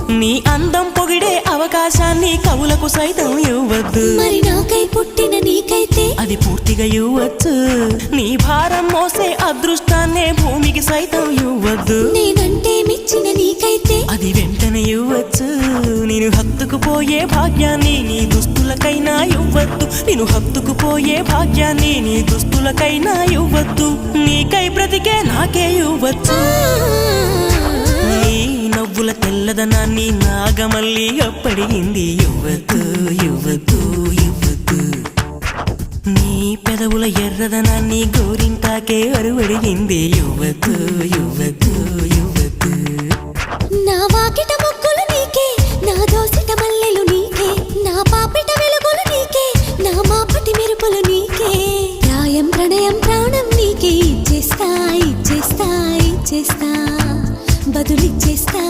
నీ అందం పొగిడే అవకాశాన్ని కవులకు సైతం ఇవ్వద్దు. మరి నాకై పుట్టిన నీకైతే అది పూర్తిగా ఇవ్వచ్చు. నీ భారం మోసే అదృష్టాన్నే భూమికి సైతం ఇవ్వద్దు. నేనంటే మెచ్చిన నీకైతే అది వెంటనే ఇవ్వచ్చు. నేను హత్తుకుపోయే భాగ్యాన్ని నీ దుస్తులకైనా ఇవ్వద్దు. నేను హత్తుకుపోయే భాగ్యాన్ని నీ దుస్తులకైనా ఇవ్వద్దు. నీకై బ్రతికే నాకే ఇవ్వచ్చు. నీ నవ్వుల తెల్లదనాన్ని నాగమల్లి అప్పడిగింది. ఇవ్వద్దు ఇవ్వద్దు ఇవ్వద్దు. నీ పెదవుల ఎర్రదనాన్ని గోరింటాకే అరువడిగింది. ఇవ్వద్దు ఇవ్వద్దు ఇవ్వద్దు. నా వాకిట మొక్కులు నీకే, నా దోసిట మల్లెలు నీకే, నా పాపిట వెలుగులు నీకే, నా మాపటి మెరుపులు నీకే. ప్రాయం ప్రణయం ప్రాణం నీకే. ఇచ్చేస్తా ఇచ్చేస్తా ఇచ్చేస్తా బదులిచ్చేస్తా.